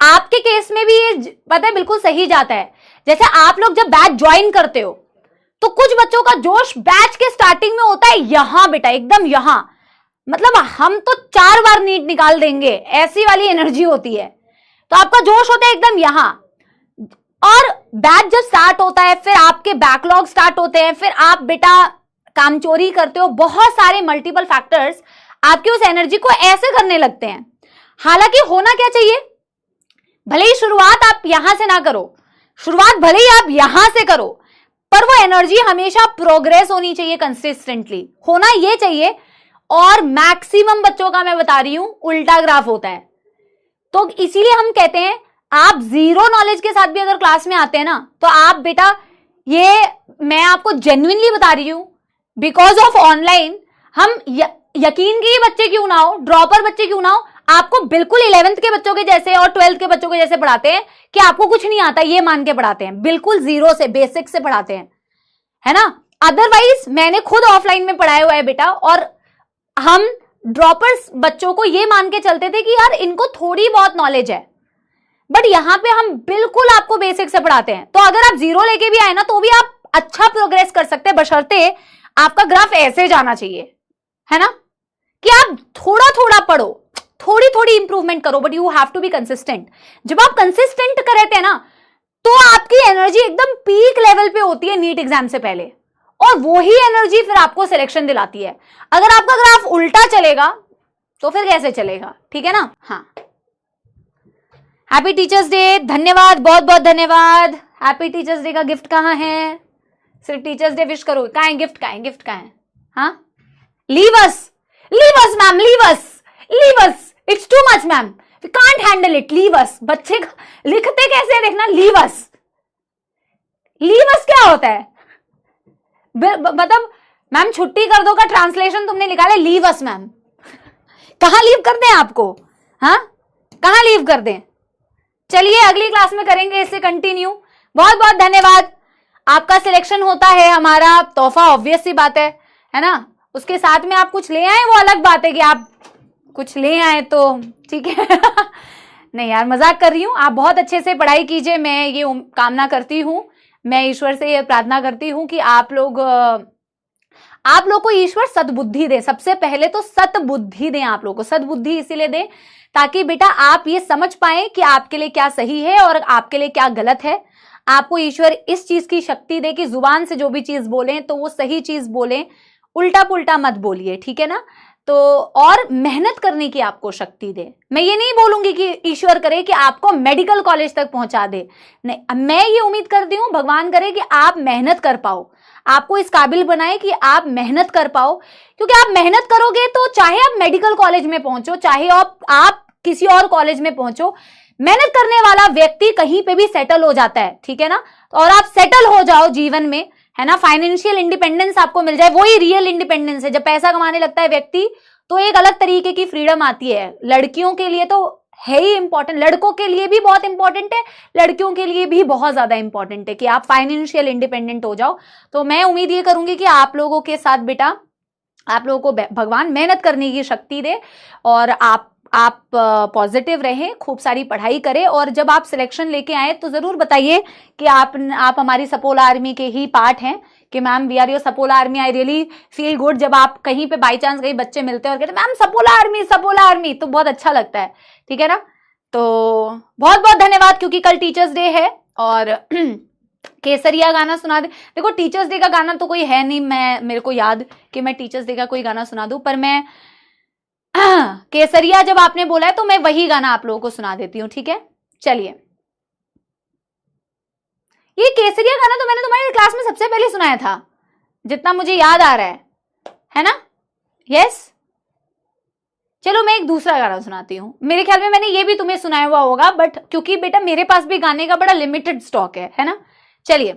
आपके केस में भी ये पता है बिल्कुल सही जाता है। जैसे आप लोग जब बैच ज्वाइन करते हो तो कुछ बच्चों का जोश बैच के स्टार्टिंग में होता है यहां बेटा, एकदम यहां, मतलब हम तो 4 बार नीट निकाल देंगे, ऐसी वाली एनर्जी होती है। तो आपका जोश होता है एकदम यहां, और बैच जब स्टार्ट होता है फिर आपके बैकलॉग स्टार्ट होते हैं, फिर आप बेटा कामचोरी करते हो, बहुत सारे मल्टीपल फैक्टर्स आपकी उस एनर्जी को ऐसे करने लगते हैं। हालांकि होना क्या चाहिए, भले ही शुरुआत आप यहां से ना करो, शुरुआत भले ही आप यहां से करो, पर वो एनर्जी हमेशा प्रोग्रेस होनी चाहिए, कंसिस्टेंटली होना ये चाहिए। और मैक्सिमम बच्चों का मैं बता रही हूं उल्टा ग्राफ होता है। तो इसीलिए हम कहते हैं आप जीरो नॉलेज के साथ भी अगर क्लास में आते हैं ना, तो आप बेटा, ये मैं आपको जेन्युइनली बता रही हूं, बिकॉज ऑफ ऑनलाइन हम यकीन की बच्चे क्यों ना हो, ड्रॉपर बच्चे क्यों ना हो, आपको बिल्कुल 11th के बच्चों के जैसे और 12th के बच्चों के जैसे पढ़ाते हैं कि आपको कुछ नहीं आता ये मान के पढ़ाते हैं, बिल्कुल जीरो से, बेसिक से पढ़ाते हैं, है ना। अदरवाइज मैंने खुद ऑफलाइन में पढ़ाया हुआ है बेटा, और हम ड्रॉपर्स बच्चों को ये मान के चलते थे कि यार इनको थोड़ी बहुत नॉलेज है, बट यहां पे हम बिल्कुल आपको बेसिक से पढ़ाते हैं। तो अगर आप जीरो लेके भी आए ना तो भी आप अच्छा प्रोग्रेस कर सकते हैं, बशर्ते आपका ग्राफ ऐसे जाना चाहिए, है ना, कि आप थोड़ा थोड़ा पढ़ो, थोड़ी थोड़ी इंप्रूवमेंट करो, but you have to be consistent. जब आप कंसिस्टेंट रहते हैं ना तो आपकी एनर्जी एकदम पीक लेवल पे होती है नीट एग्जाम से पहले, और वो ही एनर्जी फिर आपको सिलेक्शन दिलाती है। अगर आपका ग्राफ उल्टा चलेगा तो फिर कैसे चलेगा, ठीक है ना। हाँ, हैप्पी टीचर्स डे, धन्यवाद, बहुत बहुत धन्यवाद। हैप्पी टीचर्स डे का गिफ्ट कहाँ है, सिर्फ टीचर्स डे विश करो, कहाँ है गिफ्ट, कहाँ है गिफ्ट, कहाँ है। हाँ, leave us ma'am, leave us, it's too much ma'am, we can't handle it, leave us. बच्चे लिखते कैसे देखना, लीव अस क्या होता है, मतलब मैम छुट्टी कर दो का ट्रांसलेशन तुमने निकाला लीव अस मैम। कहां लीव कर दें आपको, हाँ कहां लीव कर दें। चलिए अगली क्लास में करेंगे इससे कंटिन्यू। बहुत बहुत धन्यवाद। आपका सिलेक्शन होता है हमारा तोहफा, ऑब्वियस सी बात है ना। उसके साथ में आप कुछ ले आए वो अलग बात है कि आप कुछ ले आए तो ठीक है। नहीं यार, मजाक कर रही हूं। आप बहुत अच्छे से पढ़ाई कीजिए, मैं ये कामना करती हूं, मैं ईश्वर से ये प्रार्थना करती हूं कि आप लोग को ईश्वर सद्बुद्धि दे। सबसे पहले तो सद्बुद्धि दें, आप लोगों को सद्बुद्धि इसीलिए दें ताकि बेटा आप ये समझ पाए कि आपके लिए क्या सही है और आपके लिए क्या गलत है। आपको ईश्वर इस चीज की शक्ति दे कि जुबान से जो भी चीज बोलें तो वो सही चीज बोलें, उल्टा पुल्टा मत बोलिए, ठीक है ना। तो और मेहनत करने की आपको शक्ति दे। मैं ये नहीं बोलूंगी कि ईश्वर करे कि आपको मेडिकल कॉलेज तक पहुंचा दे, नहीं, मैं ये उम्मीद करती हूं भगवान करे कि आप मेहनत कर पाओ, आपको इस काबिल बनाए कि आप मेहनत कर पाओ। क्योंकि आप मेहनत करोगे तो चाहे आप मेडिकल कॉलेज में पहुंचो, चाहे आप किसी और कॉलेज में पहुंचो, मेहनत करने वाला व्यक्ति कहीं पे भी सेटल हो जाता है, ठीक है ना। और आप सेटल हो जाओ जीवन में, है ना, फाइनेंशियल इंडिपेंडेंस आपको मिल जाए, वही रियल इंडिपेंडेंस है। जब पैसा कमाने लगता है व्यक्ति तो एक अलग तरीके की फ्रीडम आती है। लड़कियों के लिए तो है ही इंपॉर्टेंट, लड़कों के लिए भी बहुत इंपॉर्टेंट है, लड़कियों के लिए भी बहुत ज्यादा इंपॉर्टेंट है कि आप फाइनेंशियल इंडिपेंडेंट हो जाओ। तो मैं उम्मीद ये करूंगी कि आप लोगों के साथ बेटा, आप लोगों को भगवान मेहनत करने की शक्ति दे और आप पॉजिटिव रहें, खूब सारी पढ़ाई करें। और जब आप सिलेक्शन लेके आए तो जरूर बताइए कि आप हमारी सपोला आर्मी के ही पार्ट हैं, कि मैम वी आर योर सपोला army, I really feel good. जब आप कहीं पे बाई चांस कहीं बच्चे मिलते हैं और कहते हैं मैम सपोला आर्मी, तो बहुत अच्छा लगता है, ठीक है ना। तो बहुत बहुत धन्यवाद, क्योंकि कल टीचर्स डे है और केसरिया गाना सुना दे। देखो टीचर्स डे का गाना तो कोई है नहीं, मेरे को याद कि मैं टीचर्स डे का कोई गाना सुना दूं, पर मैं केसरिया जब आपने बोला है तो मैं वही गाना आप लोगों को सुना देती हूँ, ठीक है। चलिए, ये केसरिया गाना तो मैंने तुम्हारी क्लास में सबसे पहले सुनाया था, जितना मुझे याद आ रहा है ना। यस, चलो मैं एक दूसरा गाना सुनाती हूँ। मेरे ख्याल में मैंने ये भी तुम्हें सुनाया हुआ होगा, बट क्योंकि बेटा मेरे पास भी गाने का बड़ा लिमिटेड स्टॉक है ना। चलिए,